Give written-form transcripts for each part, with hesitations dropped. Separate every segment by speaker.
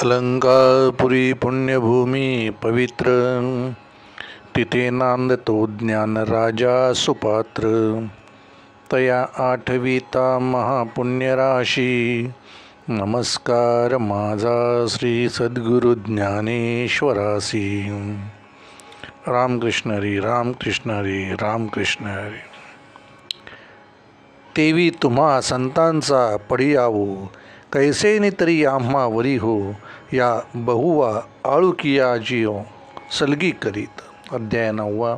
Speaker 1: अलंकारपुरी पुण्यभूमी पवित्र, तिथे नांदतो ज्ञान राजा सुपात्र. तया आठविता महापुण्यराशी, नमस्कार माझा श्री सद्गुरु ज्ञानेश्वरासी. रामकृष्ण हरी, रामकृष्ण हरी, रामकृष्ण हरी. तेवी तुम्हा संतांचा पडियावो, कैसेनी तरी आम्हा वरी हो. या बहुवा आळुकिया जियो, सलगी करीत. अध्याय 9.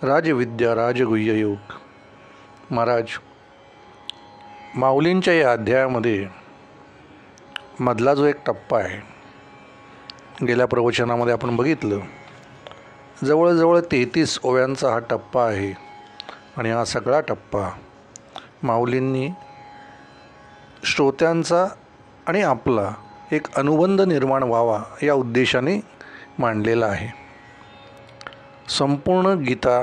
Speaker 1: राजविद्या राजगुह्य योग. महाराज, माऊलींच्या या अध्यायामध्ये मधला जो एक टप्पा आहे, गेल्या प्रवचनामध्ये आपण बघितलं, जवळजवळ 33 ओव्यांचा हा टप्पा आहे. आणि हा सगळा टप्पा माऊलींनी श्रोत्यांचा आणि आपला एक अनुबंध निर्माण व्हावा या उद्देशाने मांडलेला आहे. संपूर्ण गीता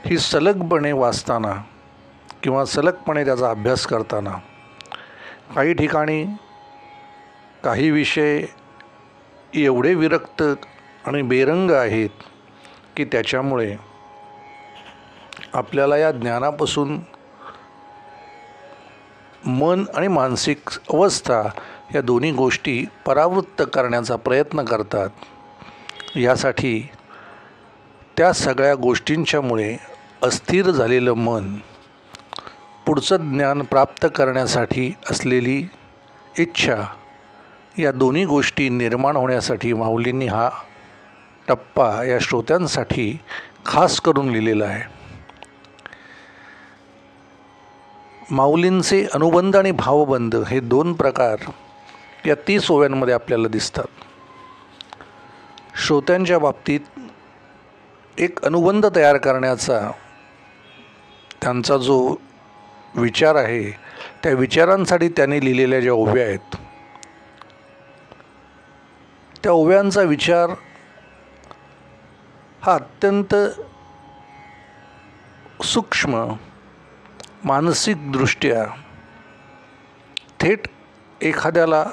Speaker 1: ही सलगपणे वाचताना किंवा सलगपणे त्याचा अभ्यास करताना काही ठिकाणी काही विषय एवढे विरक्त आणि बेरंग आहेत की त्याच्यामुळे आपल्याला या ज्ञानापासून मन आणि मानसिक अवस्था या दोन्ही गोष्टी परावृत्त करण्याचा प्रयत्न करतात. यासाठी त्या सगळ्या गोष्टींच्यामुळे अस्थिर झालेलं मन पुढचं ज्ञान प्राप्त करण्यासाठी असलेली इच्छा, या दोन्ही गोष्टी निर्माण होण्यासाठी माऊलींनी हा टप्पा या श्रोत्यांसाठी खास करून लिहिलेला आहे. माऊलींचे अनुबंध आणि भावबंध हे 2 प्रकार या 30 ओव्यांमध्ये आपल्याला दिसतात. श्रोत्यांच्या बाबतीत एक अनुबंध तयार करण्याचा त्यांचा जो विचार आहे, त्या विचारांसाठी त्यांनी लिहिलेल्या ज्या ओव्या आहेत, त्या ओव्यांचा विचार हा अत्यंत सूक्ष्म, मानसिकदृष्ट्या थेट एखाद्याला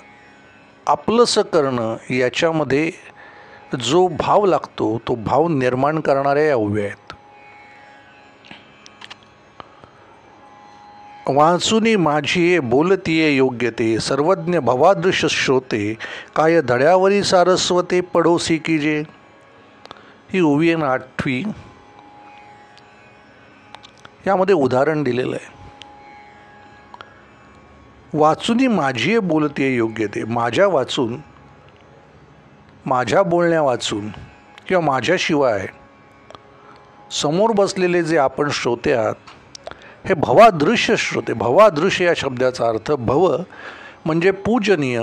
Speaker 1: आपलंसं करणं याच्यामध्ये जो भाव लागतो तो भाव निर्माण करणाऱ्या या ओव्या आहेत. वाचुनी माझी बोलतीये योग्य ते, सर्वज्ञ भवादृश श्रोते, काय धड्यावरी सारस्वते पडोसी कीजे. ही ओवी 8वी. यामध्ये उदाहरण दिलेलं आहे. वाचुनी माझी बोलते योग्य ते, माझ्या वाचून, माझ्या बोलण्या वाचून किंवा माझ्याशिवाय समोर बसलेले जे आपण श्रोते आहात, हे भवादृश्य श्रोते. भवादृश्य या शब्दाचा अर्थ भव म्हणजे पूजनीय,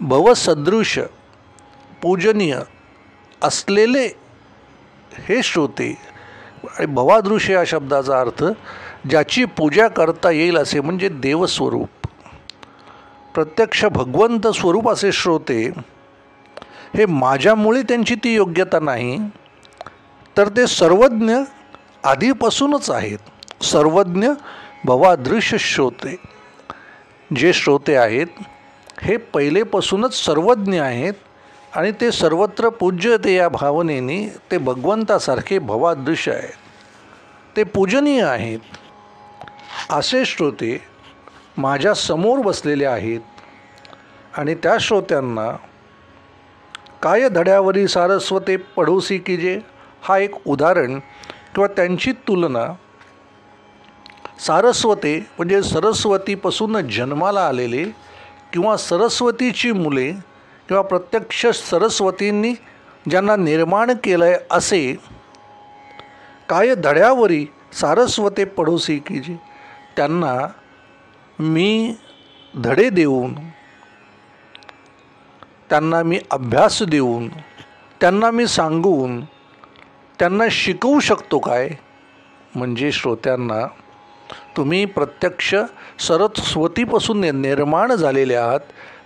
Speaker 1: भवसदृश पूजनीय असलेले हे श्रोते. आणि भवादृश्य या शब्दाचा अर्थ ज्याची पूजा करता येईल असे, म्हणजे देवस्वरूप, प्रत्यक्ष भगवंत स्वरूप असे श्रोते. हे माझ्यामुळे त्यांची ती योग्यता नाही, तर ते सर्वज्ञ आधीपासूनच आहेत. सर्वज्ञ भवादृश्य श्रोते, जे श्रोते आहेत हे पहिलेपासूनच सर्वज्ञ आहेत आणि ते सर्वत्र पूज्यते या भावनेने ते भगवंतासारखे भवादृश्य आहेत, ते पूजनीय आहेत. असे श्रोते माझ्या समोर बसलेले आहेत. आणि त्या श्रोत्यांना काय धड्यावरी सारस्वते पडोसी कीजे, हा एक उदाहरण किंवा त्यांची तुलना सारस्वते म्हणजे सरस्वतीपासून जन्माला आलेले किंवा सरस्वतीची मुले किंवा प्रत्यक्ष सरस्वतींनी ज्यांना निर्माण केलं आहे असे, काय धड्यावरी सारस्वते पडोसी कीजे, त्यांना मी धडे देऊन, त्यांना मी अभ्यास देऊन, त्यांना मी सांगून, त्यांना शिकवू शकतो काय. म्हणजे श्रोत्यांना तुम्ही प्रत्यक्ष सरस्वतीपासून निर्माण झालेले आहात,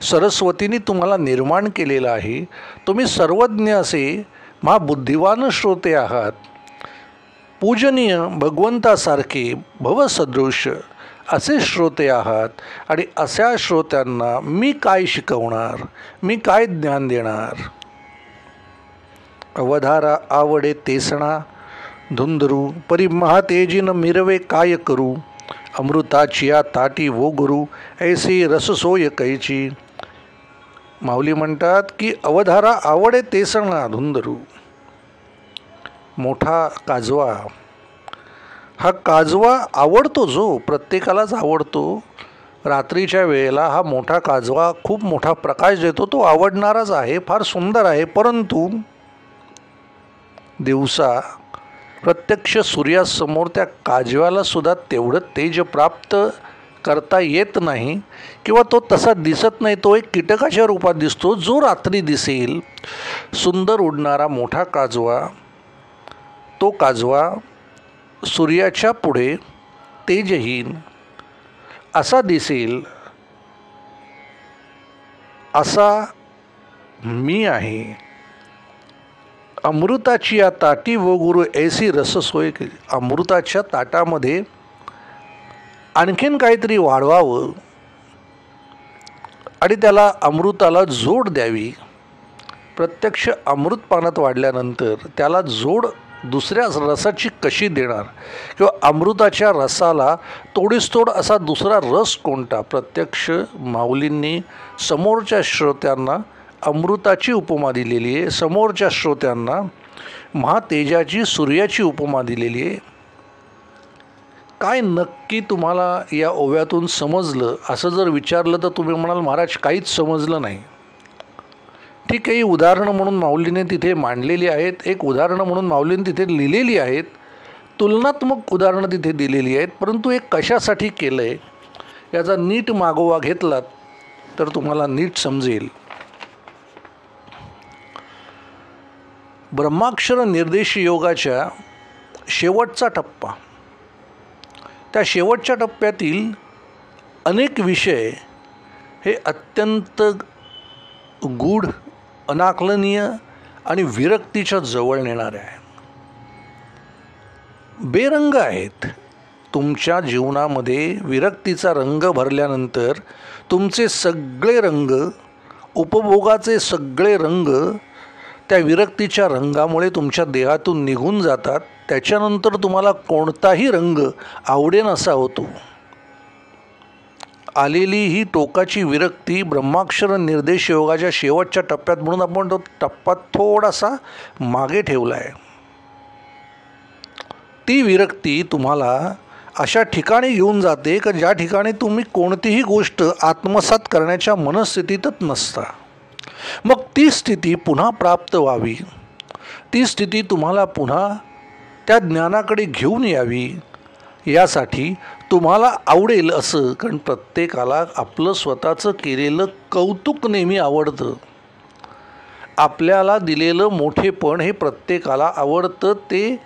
Speaker 1: सरस्वतीने तुम्हाला निर्माण केलेलं आहे. तुम्ही सर्वज्ञ असे महाबुद्धिवान श्रोते आहात, पूजनीय भगवंतासारखे भवसदृश असे श्रोते आहात आणि अशा श्रोत्यांना मी काय शिकवणार, मी काय ज्ञान देणार. अवधारा आवडे तेसणा धुंदरू परी महातेजीन मिरवे काय करू. अमृताचिया ताटी वो गुरु ऐसी रससोय कैची. माऊली म्हणतात की अवधारा आवडे तेसणा धुंदरू. मोठा काजवा, हा काजवा आवडतो, जो प्रत्येकालाच आवडतो. रात्रीच्या वेळेला हा मोठा काजवा खूप मोठा प्रकाश देतो, तो आवडणाराच आहे, फार सुंदर आहे. परंतु दिवसा प्रत्यक्ष सूर्यासमोर त्या काजव्याला सुद्धा तेवढं तेज प्राप्त करता येत नाही किंवा तो तसा दिसत नाही. तो एक कीटकाच्या रूपात दिसतो. जो रात्री दिसेल सुंदर उडणारा मोठा काजवा, तो काजवा सूर्याच्या पुढे तेजहीन असा दिसेल. असा मी आहे. अमृताची या ताटी व गुरु ऐसी रससोय. अमृताच्या ताटामध्ये आणखीन काहीतरी वाढवावं आणि त्याला अमृताला जोड द्यावी. प्रत्यक्ष अमृत पानात वाढल्यानंतर त्याला जोड दुसऱ्या रसाची कशी देणार, किंवा अमृताच्या रसाला तोडीसतोड असा दुसरा रस कोणता. प्रत्यक्ष माऊलींनी समोरच्या श्रोत्यांना अमृताची उपमा दिलेली आहे, समोरच्या श्रोत्यांना महातेजाची सूर्याची उपमा दिलेली आहे. काय नक्की तुम्हाला या ओव्यातून समजलं असं जर विचारलं तर तुम्ही म्हणाल महाराज काहीच समजलं नाही. ठीक, काही उदाहरणं म्हणून माऊलीने तिथे मांडलेली आहेत, एक उदाहरणं म्हणून माऊलीने तिथे लिहिलेली आहेत, तुलनात्मक उदाहरणं तिथे दिलेली आहेत. परंतु हे कशासाठी केलं आहे याचा नीट मागोवा घेतलात तर तुम्हाला नीट समजेल. ब्रह्माक्षर निर्देश योगाच्या शेवटचा टप्पा, त्या शेवटच्या टप्प्यातील अनेक विषय हे अत्यंत गूढ, अनाकलनीय आणि विरक्तीच्या जवळ नेणारे आहे. बेरंग आहेत. तुमच्या जीवनामध्ये विरक्तीचा रंग भरल्यानंतर तुमचे सगळे रंग, उपभोगाचे सगळे रंग त्या विरक्तीच्या रंगामुळे तुमच्या देहातून निघून जातात. त्याच्यानंतर तुम्हाला कोणताही रंग आवडेन असा होतो. आलेली ही टोकाची विरक्ती ब्रह्माक्षर निर्देश योगाच्या शेवटच्या टप्प्यात, म्हणून आपण तो टप्पा थोडासा मागे ठेवला आहे. ती विरक्ती तुम्हाला अशा ठिकाणी घेऊन जाते की ज्या ठिकाणी तुम्ही कोणतीही गोष्ट आत्मसात करण्याच्या मनस्थितीतच नसता. मग ती स्थिती पुन्हा प्राप्त व्हावी, ती स्थिती तुम्हाला पुन्हा त्या ज्ञानाकडे घेऊन यावी, यासाठी तुम्हाला आवडेल असं, कारण प्रत्येकाला आपलं स्वतःचं केलेलं कौतुक नेहमी आवडतं. आपल्याला दिलेलं मोठेपण हे प्रत्येकाला आवडतं. ते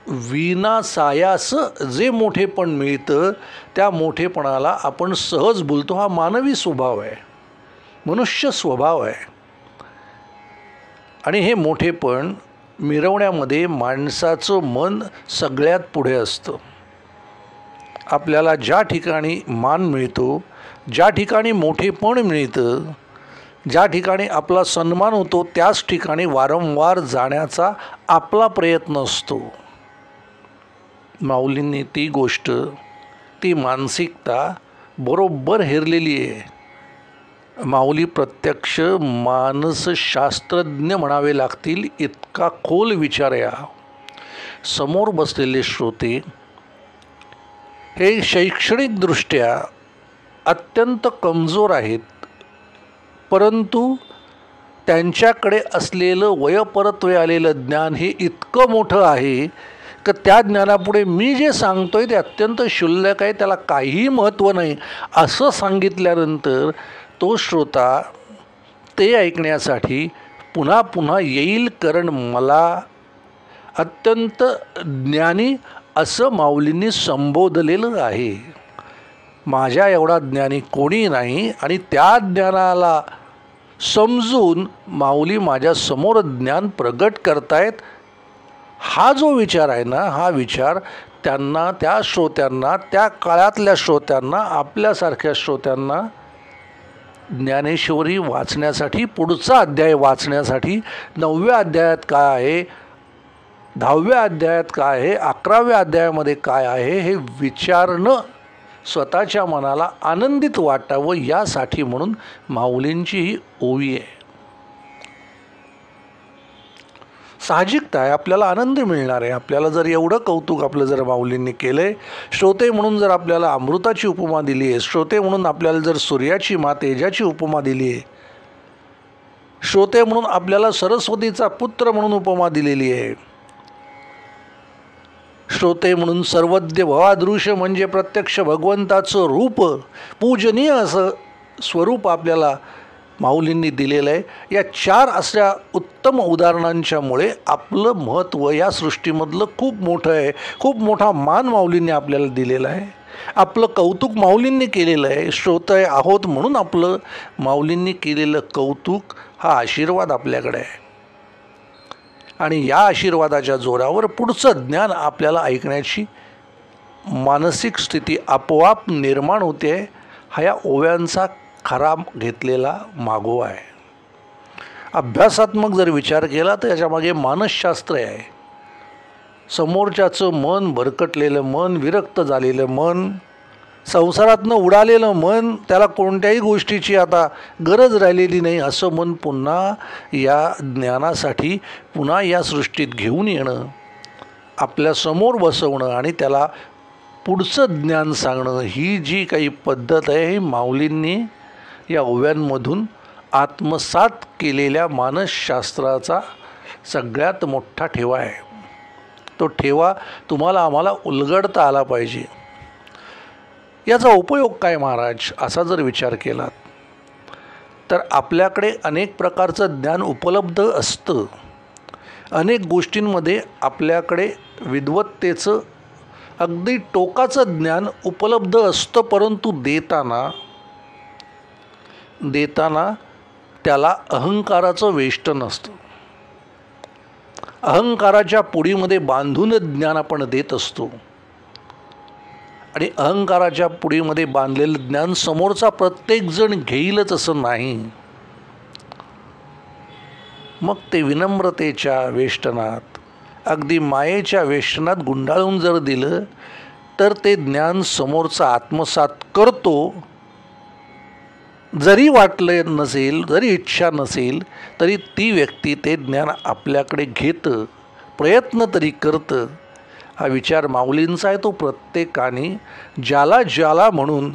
Speaker 1: विनासायास जे मोठेपण मिळतं त्या मोठेपणाला आपण सहज बोलतो. हा मानवी स्वभाव आहे, मनुष्य स्वभाव आहे. आणि हे मोठेपण मिरवण्यामध्ये माणसाचं मन सगळ्यात पुढे असतं. आपल्याला ज्या ठिकाणी मान मिळतो, ज्या ठिकाणी मोठेपण मिळतं, ज्या ठिकाणी आपला सन्मान होतो, त्याच ठिकाणी वारंवार जाण्याचा आपला प्रयत्न असतो. माऊलींनी ती गोष्ट, ती मानसिकता बरोबर हेरलेली आहे. माऊली प्रत्यक्ष मानसशास्त्रज्ञ म्हणावे लागतील, इतका खोल विचार या. समोर बसलेले श्रोते हे शैक्षणिकदृष्ट्या अत्यंत कमजोर आहेत, परंतु त्यांच्याकडे असलेलं वयपरत्वे आलेलं ज्ञान हे इतकं मोठं आहे की त्या ज्ञानापुढे मी जे सांगतो आहे ते अत्यंत क्षुल्लक आहे, त्याला काहीही महत्त्व नाही असं सांगितल्यानंतर तो श्रोता ते ऐकण्यासाठी पुन्हा पुन्हा येईल. कारण मला अत्यंत ज्ञानी असं माऊलींनी संबोधलेलं आहे. माझ्या एवढा ज्ञानी कोणी नाही आणि त्या ज्ञानाला समजून माऊली माझ्यासमोर ज्ञान प्रगट करतायत. हा जो विचार आहे ना, हा विचार त्यांना, त्या श्रोत्यांना, त्या काळातल्या श्रोत्यांना, आपल्यासारख्या श्रोत्यांना ज्ञानेश्वरी वाचण्यासाठी, पुढचा अध्याय वाचण्यासाठी 9व्या अध्यायात काय आहे, 10व्या अध्यायात काय आहे, 11व्या अध्यायामध्ये काय आहे हे विचारणं, स्वतःच्या मनाला आनंदित वाटावं यासाठी म्हणून माऊलींची ही ओवी आहे. साहजिकता आहे, आपल्याला आनंद मिळणार आहे. आपल्याला जर एवढं कौतुक आपलं जर माऊलींनी केलं आहे, श्रोते म्हणून जर आपल्याला अमृताची उपमा दिली आहे, श्रोते म्हणून आपल्याला जर सूर्याची तेजाची उपमा दिली आहे, श्रोते म्हणून आपल्याला सरस्वतीचा पुत्र म्हणून उपमा दिलेली आहे, श्रोते म्हणून सर्वज्ञ भवादृश्य म्हणजे प्रत्यक्ष भगवंताचं रूप, पूजनीय असं स्वरूप आपल्याला माऊलींनी दिलेलं आहे. या 4 अशा उत्तम उदाहरणांच्यामुळे आपलं महत्त्व या सृष्टीमधलं खूप मोठं आहे. खूप मोठा मान माऊलींनी आपल्याला दिलेला आहे. आपलं कौतुक माऊलींनी केलेलं आहे. श्रोते आहोत म्हणून आपलं माऊलींनी केलेलं कौतुक हा आशीर्वाद आपल्याकडे आहे. आणि या आशीर्वादाच्या जोरावर पुढचं ज्ञान आपल्याला ऐकण्याची मानसिक स्थिती आपोआप निर्माण होते. हा या ओव्यांचा खरा घेतलेला मागोवा आहे. अभ्यासात्मक जर विचार केला तर याच्यामागे मानसशास्त्र आहे. समोरच्याचं मन, भरकटलेलं मन, विरक्त झालेलं मन, संसारातनं उडालेलं मन, त्याला कोणत्याही गोष्टीची आता गरज राहिलेली नाही असं मन पुन्हा या ज्ञानासाठी पुन्हा या सृष्टीत घेऊन येणं, आपल्यासमोर बसवणं आणि त्याला पुढचं ज्ञान सांगणं, ही जी काही पद्धत आहे ही माऊलींनी या ओव्यांमधून आत्मसात केलेल्या मानसशास्त्राचा सगळ्यात मोठा ठेवा आहे. तो ठेवा तुम्हाला आम्हाला उलगडता आला पाहिजे. याचा उपयोग काय महाराज असा जर विचार केला तर आपल्याकडे अनेक प्रकारचं ज्ञान उपलब्ध असतं. अनेक गोष्टींमध्ये आपल्याकडे विद्वत्तेचं अगदी टोकाचं ज्ञान उपलब्ध असतं, परंतु देताना त्याला अहंकाराचं वेष्टन असतं. अहंकाराच्या पुडीमध्ये बांधून ज्ञान आपण देत असतो आणि अहंकाराच्या पुडीमध्ये बांधलेलं ज्ञान समोरचा प्रत्येकजण घेईलच असं नाही. मग ते विनम्रतेच्या वेष्टनात, अगदी मायेच्या वेष्टनात गुंडाळून जर दिलं तर ते ज्ञान समोरचा आत्मसात करतो. जरी वाटलं नसेल, जरी इच्छा नसेल, तरी ती व्यक्ती ते ज्ञान आपल्याकडे घेतं, प्रयत्न तरी करतं. हा विचार माऊलींचा आहे. तो प्रत्येकाने ज्याला ज्याला म्हणून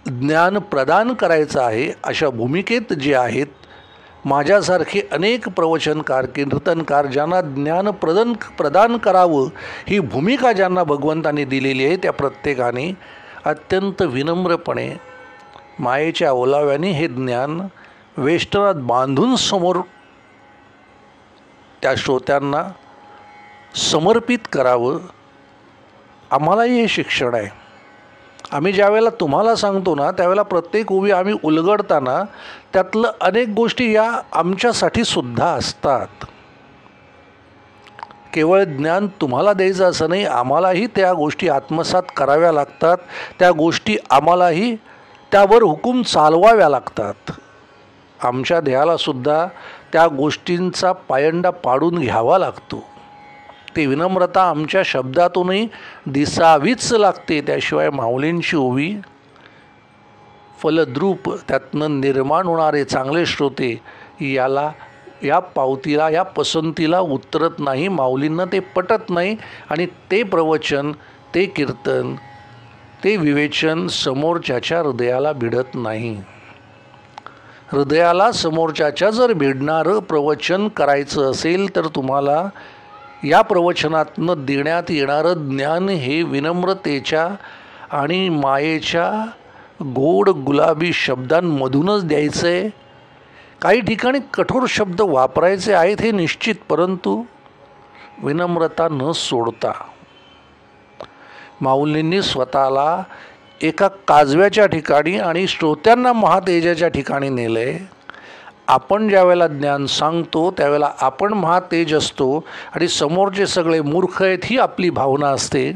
Speaker 1: ज्ञान प्रदान करायचं आहे अशा भूमिकेत जे आहेत, माझ्यासारखे अनेक प्रवचनकार, कीर्तनकार ज्यांना ज्ञान प्रदान करावं ही भूमिका ज्यांना भगवंतांनी दिलेली आहे, त्या प्रत्येकाने अत्यंत विनम्रपणे मायेच्या ओलाव्याने हे ज्ञान वेष्टनात बांधून समोर त्या श्रोत्यांना समर्पित करावं. आम्हालाही हे शिक्षण आहे. आम्ही ज्यावेळेला तुम्हाला सांगतो ना, त्यावेळेला प्रत्येक ओवी आम्ही उलगडताना त्यातलं अनेक गोष्टी या आमच्यासाठी सुद्धा असतात. केवळ ज्ञान तुम्हाला द्यायचं असं नाही, आम्हालाही त्या गोष्टी आत्मसात कराव्या लागतात. त्या गोष्टी आम्हालाही त्यावर हुकूम चालवाव्या लागतात. आमच्या ध्येयालासुद्धा त्या गोष्टींचा पायंडा पाडून घ्यावा लागतो. ती विनम्रता आमच्या शब्दातूनही दिसावीच लागते. त्याशिवाय माऊलींची ओवी फलद्रूप, त्यातनं निर्माण होणारे चांगले श्रोते या पावतीला, या पसंतीला उतरत नाही. माऊलींना ते पटत नाही आणि ते प्रवचन, ते कीर्तन, ते विवेचन समोरच्याच्या हृदयाला भिडत नाही. हृदयाला समोरच्याच्या जर भिडणारं प्रवचन करायचं असेल तर तुम्हाला या प्रवचनातनं देण्यात येणारं ज्ञान हे विनम्रतेच्या आणि मायेच्या गोड गुलाबी शब्दांमधूनच द्यायचं आहे. काही ठिकाणी कठोर शब्द वापरायचे आहेत हे निश्चित, परंतु विनम्रता न सोडता. माऊलींनी स्वतःला एका काजव्याच्या ठिकाणी आणि श्रोत्यांना महातेजाच्या ठिकाणी नेलं आहे. आपण ज्यावेळेला ज्ञान सांगतो त्यावेळेला आपण महातेज असतो आणि समोरचे सगळे मूर्ख आहेत ही आपली भावना असते.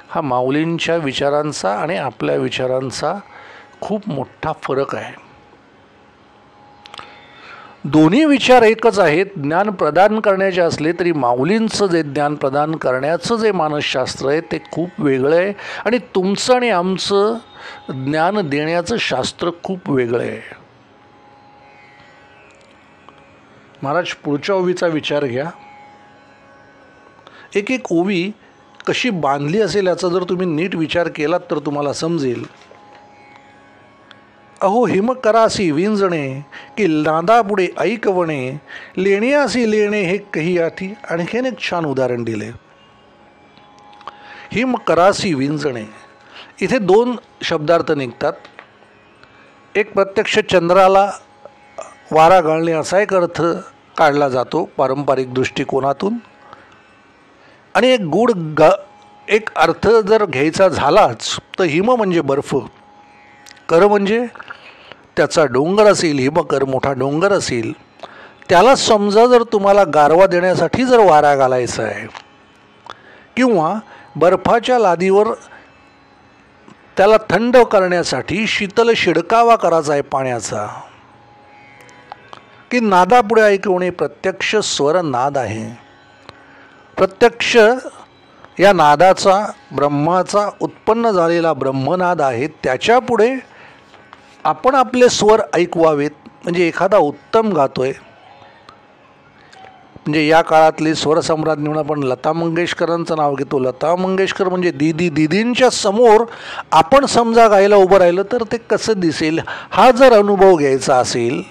Speaker 1: हा माऊलींच्या विचारांचा आणि आपल्या विचारांचा खूप मोठा फरक आहे. दोन्ही विचार एकच आहेत. ज्ञान प्रदान करण्याचे असले तरी माऊलींचं जे ज्ञान प्रदान करण्याचं जे मानसशास्त्र आहे ते खूप वेगळं आहे आणि तुमचं आणि आमचं ज्ञान देण्याचं शास्त्र खूप वेगळं आहे. महाराज पुढच्या ओवीचा विचार घ्या. एक एक ओवी कशी बांधली असेल याचा जर तुम्ही नीट विचार केलात तर तुम्हाला समजेल. अहो हिम करासी विंजणे की नादापुढे ऐकवणे, लेण्यासी लेणे हे कही आठी. आणखीन एक छान उदाहरण दिले. हिम करासी विंजणे इथे दोन शब्दार्थ निघतात. एक प्रत्यक्ष चंद्राला वारा घालणे असा एक अर्थ काढला जातो पारंपरिक दृष्टिकोनातून, आणि एक अर्थ जर घ्यायचा झालाच तर हिम म्हणजे बर्फ, कर म्हणजे त्याचा डोंगर असेल, हिमकर मोठा डोंगर असेल, त्याला समजा जर तुम्हाला गारवा देण्यासाठी जर वारा घालायचा आहे किंवा बर्फाच्या लादीवर त्याला थंड करण्यासाठी शीतल शिडकावा करायचा आहे पाण्याचा, की नादापुढे ऐकवणे प्रत्यक्ष स्वर नाद आहे. प्रत्यक्ष या नादाचा ब्रह्माचा उत्पन्न झालेला ब्रह्मनाद आहे, त्याच्यापुढे आपण आपले स्वर ऐकवावेत. म्हणजे एखादा उत्तम गातोय, म्हणजे या काळातली स्वरसम्राज्ञी म्हणून आपण लता मंगेशकरांचं नाव घेतो. लता मंगेशकर म्हणजे दीदींच्या समोर आपण समजा गायला उभं राहिलं तर ते कसं दिसेल, हा जर अनुभव घ्यायचा असेल,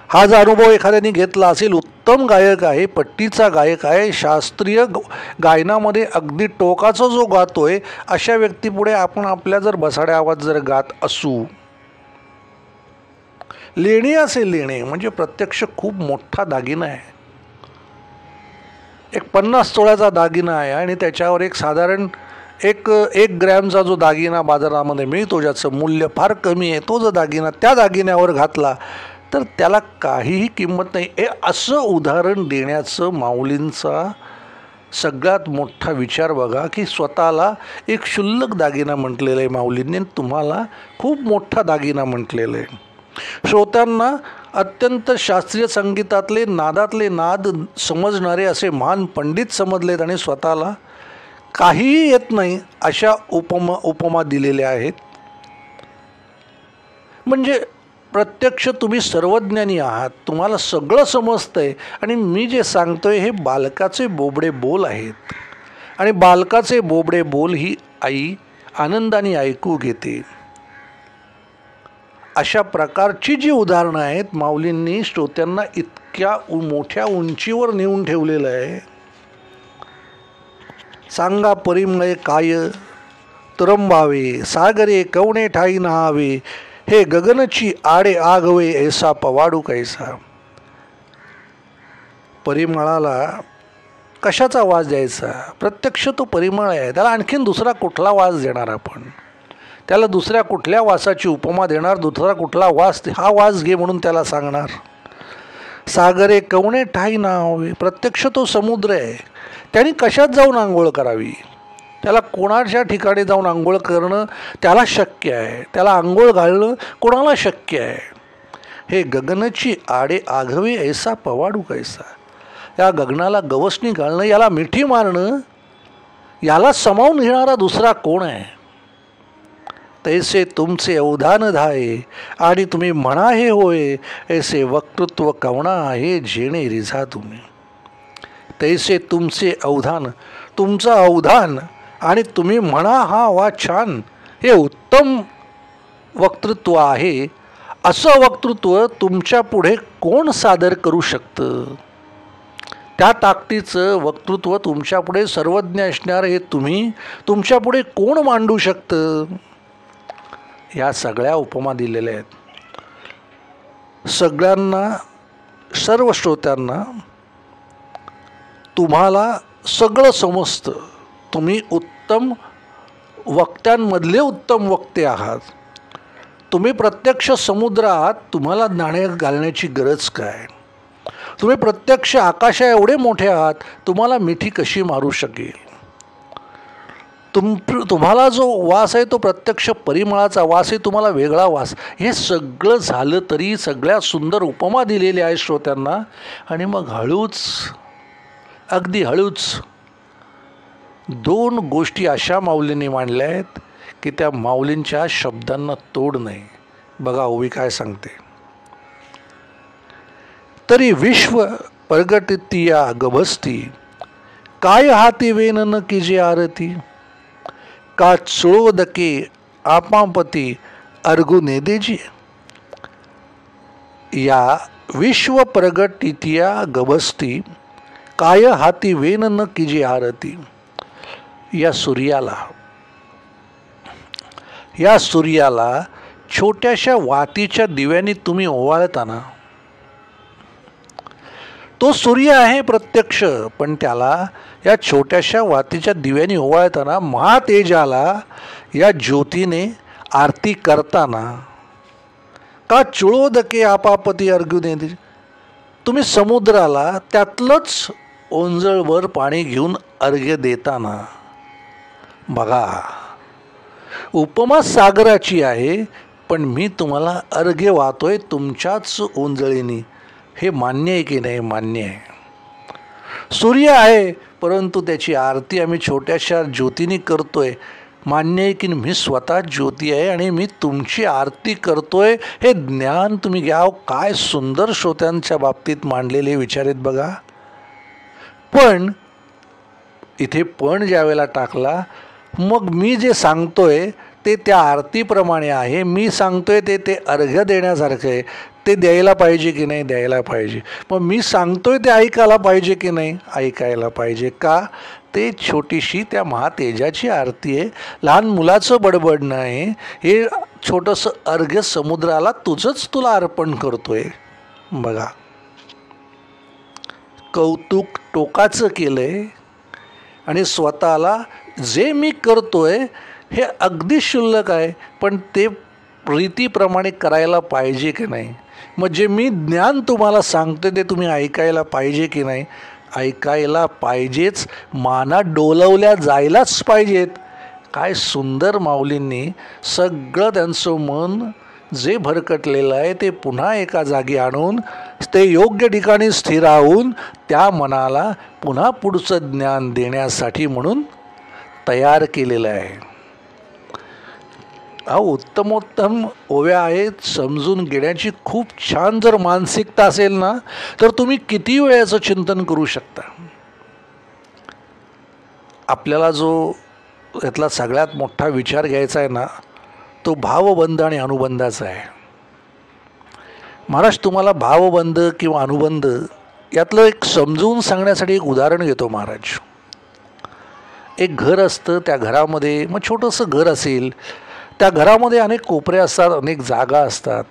Speaker 1: हा जर अनुभव एखाद्याने घेतला असेल, उत्तम गायक आहे, पट्टीचा गायक आहे, शास्त्रीय गायनामध्ये अगदी टोकाचा जो गातोय, अशा व्यक्तीपुढे आपण आपल्या जर बसाड्या आवाज जर गात असू, लेणे असेल, लेणे म्हणजे प्रत्यक्ष खूप मोठा दागिना आहे. एक 50 तोळ्याचा दागिना आहे आणि त्याच्यावर एक साधारण एक ग्रॅमचा जो दागिना बाजारामध्ये मिळतो, ज्याचं मूल्य फार कमी आहे, तो जर दागिना त्या दागिन्यावर घातला तर त्याला काहीही किंमत नाही. हे असं उदाहरण देण्याचं माऊलींचा सगळ्यात मोठा विचार बघा, की स्वतःला एक क्षुल्लक दागिना म्हटलेलं आहे माऊलींनी, तुम्हाला खूप मोठा दागिना म्हटलेलं आहे. श्रोत्यांना अत्यंत शास्त्रीय संगीतातले नादातले नाद समजणारे असे महान पंडित समजलेत आणि स्वतःला काहीही येत नाही अशा उपमा दिलेल्या आहेत. म्हणजे प्रत्यक्ष तुम्ही सर्वज्ञानी आहात, तुम्हाला सगळं समजतंय आणि मी जे सांगतोय हे बालकाचे बोबडे बोल आहेत आणि बालकाचे बोबडे बोल ही आई आनंदाने ऐकू घेते. अशा प्रकारची जी उदाहरणं आहेत माऊलींनी श्रोत्यांना इतक्या मोठ्या उंचीवर नेऊन ठेवलेलं आहे. सांगा परिमळे काय तरंबावे, सागरे कवणे ठाई नहावे, हे गगनची आडे आगवे ऐसा पवाडू कैसा. परिमळाला कशाचा वास द्यायचा? प्रत्यक्ष तो परिमळ आहे, त्याला आणखीन दुसरा कुठला वास देणार आपण? त्याला दुसऱ्या कुठल्या वासाची उपमा देणार? दुसरा कुठला वास, हा वास घे म्हणून त्याला सांगणार? सागरे कवणे ठाई नहावे, प्रत्यक्ष तो समुद्र आहे, त्याने कशात जाऊन आंघोळ करावी? त्याला कोणाच्या ठिकाणी जाऊन आंघोळ करणं त्याला शक्य आहे, त्याला आंघोळ घालणं कोणाला शक्य आहे? हे गगनची आडे आघवे ऐसा पवाडू कैसा. या गगनाला गवसणी घालणं, याला मिठी मारणं, याला समावून घेणारा दुसरा कोण आहे? तैसे तुमचे अवधान धाये आणि तुम्ही म्हणा हे होय, ऐसे वक्तृत्व कवणा आहे जेणे रिझा तुम्ही. तैसे तुमचे अवधान, तुमचं अवधान आणि तुम्ही म्हणा हा वा छान, हे उत्तम वक्तृत्व आहे. असं वक्तृत्व तुमच्या पुढे कोण सादर करू शकतं? त्या ताकदीचं वक्तृत्व तुमच्यापुढे सर्वज्ञ असणार हे तुम्ही तुमच्यापुढे कोण मांडू शकतं? ह्या सगळ्या उपमा दिलेल्या आहेत. सगळ्यांना, सर्व श्रोत्यांना तुम्हाला सगळं समजतं, तुम्ही उत्तम वक्त्यांमधले उत्तम वक्ते आहात, तुम्ही प्रत्यक्ष समुद्र आहात, तुम्हाला नाणे घालण्याची गरज काय? तुम्ही प्रत्यक्ष आकाशा एवढे मोठे आहात, तुम्हाला मिठी कशी मारू शकेल? तुम्हाला जो वास आहे तो प्रत्यक्ष परिमळाचा वास आहे, तुम्हाला वेगळा वास. हे सगळं झालं तरी सगळ्या सुंदर उपमा दिलेल्या आहेत श्रोत्यांना. आणि मग हळूच, अगदी हळूच 2 गोष्टी अशा माऊलींनी मांडल्या आहेत की त्या माऊलींच्या शब्दांना तोड नाही. बघा ओवी काय सांगते. तरी विश्व प्रगटितिया गभस्ती, काय हाती वेनन की जे आरती, का चुळोदके आपापती अर्गुने देजी. या विश्व प्रगटितिया गभस्ती, काय हाती वेनन की जे आरती. या सूर्याला छोट्याशा वातीच्या दिव्याने तुम्ही ओवाळताना, तो सूर्य आहे प्रत्यक्ष, पण त्याला या छोट्याशा वातीच्या दिव्याने ओवाळताना, महातेजाला या ज्योतीने आरती करताना, का चुळोदके आपापती अर्घ्युने, तुम्ही समुद्राला त्यातलंच ओंजळवर पाणी घेऊन अर्घ्य देताना. बघा उपमा सागराची आहे, पण मी तुम्हाला अर्घ्य वाहतोय तुमच्याच ओंजळीनी. हे मान्य आहे की नाही? मान्य आहे. सूर्य आहे, परंतु त्याची आरती आम्ही छोट्याशा ज्योतीने करतोय. मान्य आहे की मी स्वतः ज्योती आहे आणि मी तुमची आरती करतोय. हे ज्ञान तुम्ही घ्या. काय सुंदर श्रोत्यांच्या बाबतीत मांडलेले विचार आहेत बघा. पण इथे पण ज्या वेळेला टाकला, मग मी जे सांगतोय ते त्या आरतीप्रमाणे आहे. मी सांगतोय ते अर्घ्य देण्यासारखं आहे. ते द्यायला पाहिजे की नाही? द्यायला पाहिजे. मग मी सांगतोय ते ऐकायला पाहिजे की नाही? ऐकायला पाहिजे. का? ते छोटीशी त्या महातेजाची आरती आहे. लहान मुलाचं बडबडणं आहे. हे छोटंसं अर्घ्य समुद्राला तुला अर्पण करतोय. बघा कौतुक टोकाचं केलंय आणि स्वतःला जे मी करतोय हे अगदी क्षुल्लक आहे, पण ते रीतीप्रमाणे करायला पाहिजे की नाही? मग जे मी ज्ञान तुम्हाला सांगते ते तुम्ही ऐकायला पाहिजे की नाही? ऐकायला पाहिजेच. माना डोलवल्या जायलाच पाहिजेत. काय सुंदर माऊलींनी सगळं त्यांचं मन जे भरकटलेलं आहे ते पुन्हा एका जागी आणून ते योग्य ठिकाणी स्थिरावून त्या मनाला पुन्हा पुढचं ज्ञान देण्यासाठी म्हणून तयार केलेलं आहे. उत्तमोत्तम ओव्या आहेत. समजून घेण्याची खूप छान जर मानसिकता असेल ना, तर तुम्ही किती वेळेचं चिंतन करू शकता. आपल्याला जो यातला सगळ्यात मोठा विचार घ्यायचा आहे ना, तो भावबंध आणि अनुबंधाचा आहे. महाराज तुम्हाला भावबंध किंवा अनुबंध यातलं एक समजून सांगण्यासाठी एक उदाहरण घेतो महाराज. एक घर असतं, त्या घरामध्ये मग छोटंसं घर असेल, त्या घरामध्ये अनेक कोपरे असतात, अनेक जागा असतात.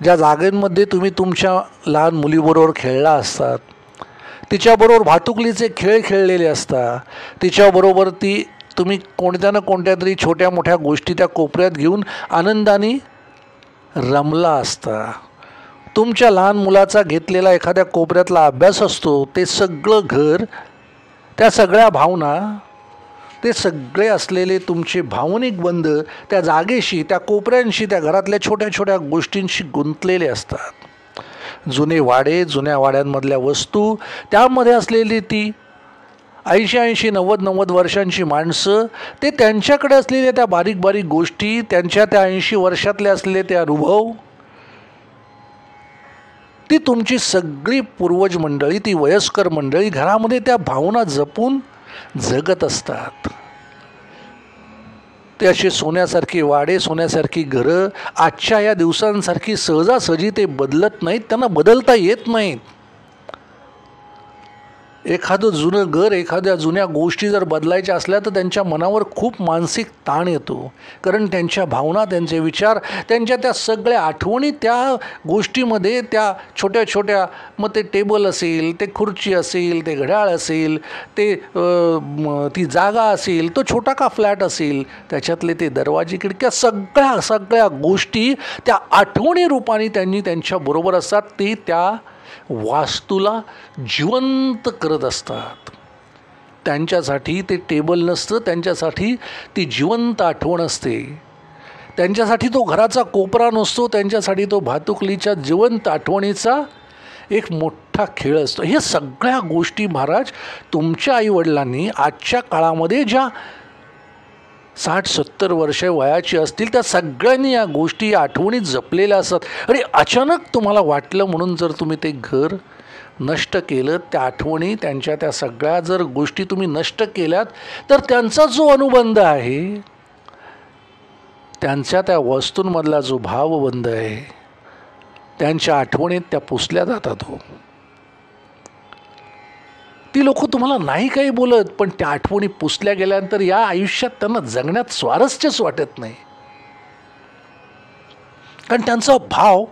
Speaker 1: ज्या जागांमध्ये तुम्ही तुमच्या लहान मुलीबरोबर खेळला असतात, तिच्याबरोबर भातुकलीचे खेळ खेळलेले असतात, तिच्याबरोबर तुम्ही कोणत्या ना कोणत्या तरी छोट्या मोठ्या गोष्टी त्या कोपऱ्यात घेऊन आनंदाने रमला असता. तुमच्या लहान मुलाचा घेतलेला एखाद्या कोपऱ्यातला अभ्यास असतो. ते सगळं घर, त्या सगळ्या भावना, ते सगळे असलेले तुमचे भावनिक बंध त्या जागेशी, त्या कोपऱ्यांशी, त्या घरातल्या छोट्या छोट्या गोष्टींशी गुंतलेले असतात. जुने वाडे, जुन्या वाड्यांमधल्या वस्तू, त्यामध्ये असलेली ती 80-90 वर्षांची माणसं, ते त्यांच्याकडे असलेल्या त्या बारीक बारीक गोष्टी, त्यांच्या त्या 80 वर्षातले असलेले ते अनुभव, ती तुमची सगळी पूर्वज मंडळी, ती वयस्कर मंडळी घरामध्ये त्या भावना जपून जगत असतात. ते असे सोन्यासारखी वाडे, सोन्यासारखी घरं आजच्या या दिवसांसारखी सहजासहजी ते बदलत नाहीत, त्यांना बदलता येत नाहीत. एखादं जुनं घर, एखाद्या जुन्या गोष्टी जर बदलायच्या असल्या तर त्यांच्या मनावर खूप मानसिक ताण येतो. कारण त्यांच्या भावना, त्यांचे विचार, त्यांच्या त्या सगळ्या आठवणी त्या गोष्टीमध्ये, त्या छोट्या छोट्या, मग ते टेबल असेल, ते खुर्ची असेल, ते घड्याळ असेल, ते ती जागा असेल, तो छोटा का फ्लॅट असेल, त्याच्यातले ते दरवाजे, खिडक्या, सगळ्या गोष्टी त्या आठवणी रूपाने त्यांनी त्यांच्याबरोबर असतात. ते त्या वास्तूला जिवंत करत असतात. त्यांच्यासाठी ते टेबल नसतं, त्यांच्यासाठी ती जिवंत आठवण असते. त्यांच्यासाठी तो घराचा कोपरा नसतो, त्यांच्यासाठी तो भातुकलीच्या जिवंत आठवणीचा एक मोठा खेळ असतो. हे सगळ्या गोष्टी महाराज तुमच्या आईवडिलांनी आजच्या काळामध्ये ज्या 60-70 वर्षे वयाची असतील त्या सगळ्यांनी या गोष्टी, या आठवणी जपलेल्या असतात. आणि अचानक तुम्हाला वाटलं म्हणून जर तुम्ही ते घर नष्ट केलं, त्या आठवणी, त्यांच्या त्या सगळ्या जर गोष्टी तुम्ही नष्ट केल्यात, तर त्यांचा जो अनुबंध आहे, त्यांच्या त्या वस्तूंमधला जो भावबंध आहे, त्यांच्या आठवणीत त्या पुसल्या जातात. हो, ती लोक तुम्हाला नाही काही बोलत, पण त्या आठवणी पुसल्या गेल्यानंतर या आयुष्यात त्यांना जगण्यात स्वारस्यच वाटत नाही. कारण त्यांचा भाव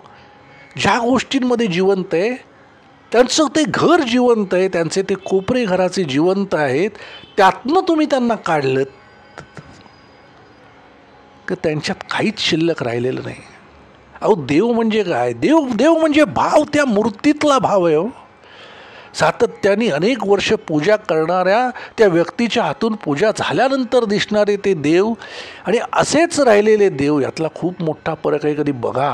Speaker 1: ज्या गोष्टींमध्ये जिवंत आहे, त्यांचं ते घर जिवंत आहे, त्यांचे ते कोपरे घराचे जिवंत आहेत, त्यातनं तुम्ही त्यांना काढलं की त्यांच्यात काहीच शिल्लक राहिलेलं नाही. अहो, देव म्हणजे काय? देव म्हणजे भाव, त्या मूर्तीतला भाव आहे. हो, सातत्याने अनेक वर्ष पूजा करणाऱ्या त्या व्यक्तीच्या हातून पूजा झाल्यानंतर दिसणारे ते देव आणि असेच राहिलेले देव, यातला खूप मोठा फरक आहे. कधी बघा,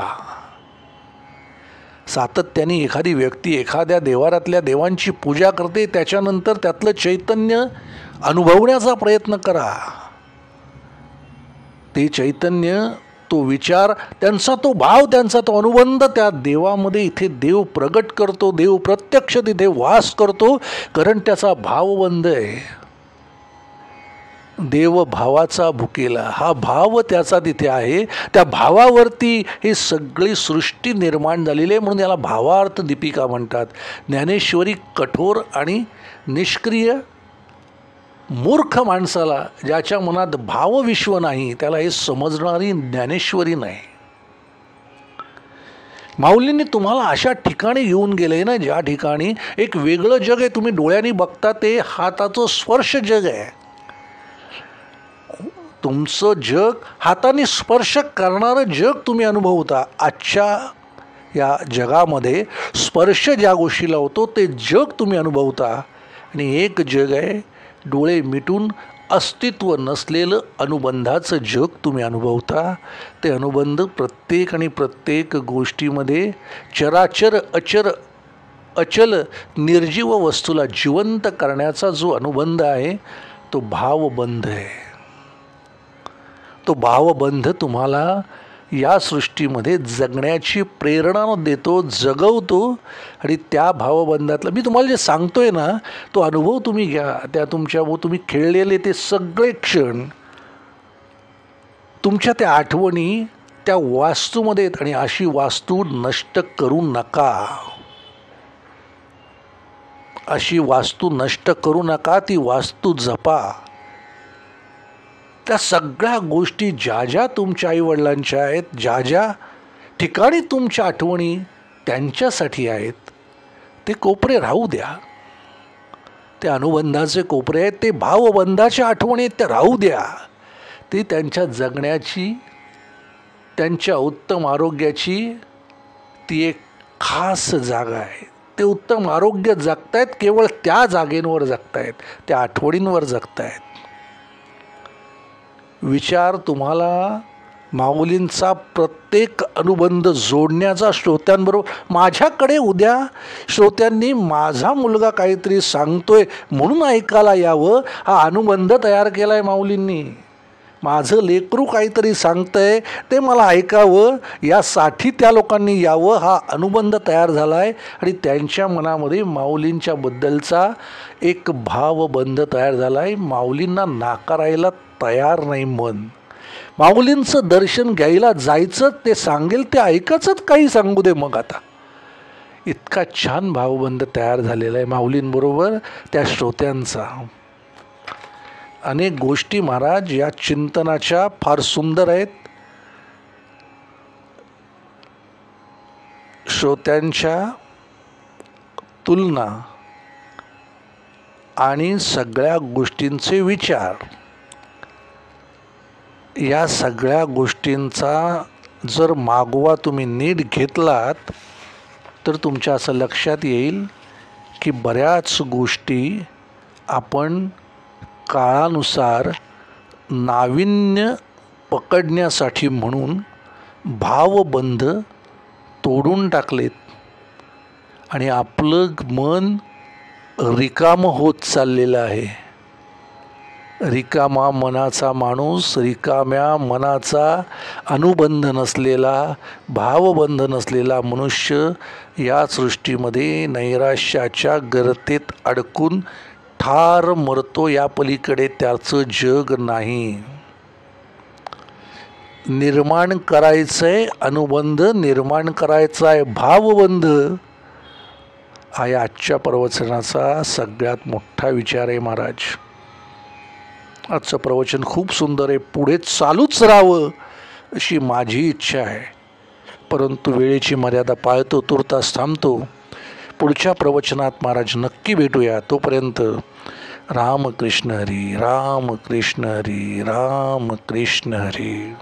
Speaker 1: सातत्याने एखादी व्यक्ती एखाद्या देवारातल्या देवांची पूजा करते, त्याच्यानंतर त्यातलं चैतन्य अनुभवण्याचा प्रयत्न करा. ते चैतन्य, तो विचार, त्यांचा तो भाव, त्यांचा तो अनुबंध त्या देवामध्ये इथे देव प्रगट करतो, देव प्रत्यक्ष तिथे वास करतो, कारण त्याचा भावबंध आहे. देव भावाचा भुकेला, हा भाव त्याचा तिथे आहे. त्या भावावरती ही सगळी सृष्टी निर्माण झालेली आहे, म्हणून याला भावार्थ दीपिका म्हणतात. ज्ञानेश्वरी कठोर आणि निष्क्रिय मूर्ख माणसाला, ज्याच्या मनात भावविश्व नाही, त्याला हे समजणारी ज्ञानेश्वरी नाही. माऊलींनी तुम्हाला अशा ठिकाणी घेऊन गेले ना, ज्या ठिकाणी एक वेगळं जग आहे. तुम्ही डोळ्यांनी बघता ते हाताचं स्पर्श जग आहे. तुमचं जग हाताने स्पर्श करणारं जग तुम्ही अनुभवता. आजच्या या जगामध्ये स्पर्श ज्या गोष्टीला होतो ते जग तुम्ही अनुभवता. आणि एक जग आहे डोळे मिटून अस्तित्व नसलेलं अनुबंधाचं जग तुम्ही अनुभवता. ते अनुबंध प्रत्येक गोष्टीमध्ये चराचर अचल निर्जीव वस्तूला जिवंत करण्याचा जो अनुबंध आहे तो भावबंध आहे. तो भावबंध तुम्हाला या सृष्टीमध्ये जगण्याची प्रेरणा देतो, जगवतो. आणि त्या भावबंधातलं मी तुम्हाला जे सांगतोय ना, तो अनुभव तुम्ही घ्या. त्या तुम्ही खेळलेले ते सगळे क्षण, तुमच्या त्या आठवणी त्या वास्तूमध्ये आहेत. आणि अशी वास्तू नष्ट करू नका, अशी वास्तू नष्ट करू नका, ती वास्तू जपा. त्या सगळ्या गोष्टी ज्या ज्या तुमच्या आईवडिलांच्या आहेत, ज्या ज्या ठिकाणी तुमच्या आठवणी त्यांच्यासाठी आहेत, ते कोपरे राहू द्या. ते अनुबंधाचे कोपरे आहेत, ते भावबंधाच्या आठवणी आहेत, त्या राहू द्या. ती त्यांच्या जगण्याची, त्यांच्या उत्तम आरोग्याची ती एक खास जागा आहे. ते उत्तम आरोग्य जगतायत केवळ त्या जागेंवर जगतायत, त्या आठवणींवर जगतायत. विचार तुम्हाला माऊलींचा प्रत्येक अनुबंध जोडण्याचा श्रोत्यांबरोबर. माझ्याकडे उद्या श्रोत्यांनी माझा मुलगा काहीतरी सांगतोय म्हणून ऐकायला यावं, हा अनुबंध तयार केला आहे माऊलींनी. माझं लेकरू काहीतरी सांगतंय ते मला ऐकावं यासाठी त्या लोकांनी यावं, हा अनुबंध तयार झाला आहे. आणि त्यांच्या मनामध्ये माऊलींच्याबद्दलचा एक भावबंध तयार झाला आहे. माऊलींना नाकारायला तयार नाही मन. माऊलींचं दर्शन घ्यायला जायचं, ते सांगेल ते ऐकायचंच, काही सांगू दे मग. आता इतका छान भावबंध तयार झालेला आहे माऊलींबरोबर त्या श्रोत्यांचा. अनेक गोष्टी महाराज या चिंतनाच्या फार सुंदर आहेत. श्रोत्यांच्या तुलना आणि सगळ्या गोष्टींचे विचार, या सगळ्या गोष्टींचा जर मागोवा तुम्ही नीट घेतलात तर तुमच्या असं लक्षात येईल की बऱ्याच गोष्टी आपण काळानुसार नाविन्य पकडण्यासाठी म्हणून भावबंध तोडून टाकलेत आणि आपलं मन रिकामं होत चाललेलं आहे. रिकामा मनाचा माणूस, रिकाम्या मनाचा अनुबंध नसलेला, भावबंध नसलेला मनुष्य या सृष्टीमध्ये नैराश्याच्या गर्तेत अडकून ठार मरतो. या पलीकडे त्याचं जग नाही. निर्माण करायचंय अनुबंध, निर्माण करायचा आहे भावबंध, हा या आजच्या प्रवचनाचा सगळ्यात मोठा विचार आहे महाराज. आजचं प्रवचन खूप सुंदर आहे. पुढे चालूच राहावं अशी माझी इच्छा आहे, परंतु वेळेची मर्यादा पाळतो, तुर्तास थांबतो. पुढच्या प्रवचनात महाराज नक्की भेटूया. तोपर्यंत रामकृष्ण हरी, रामकृष्ण हरी, रामकृष्ण हरी.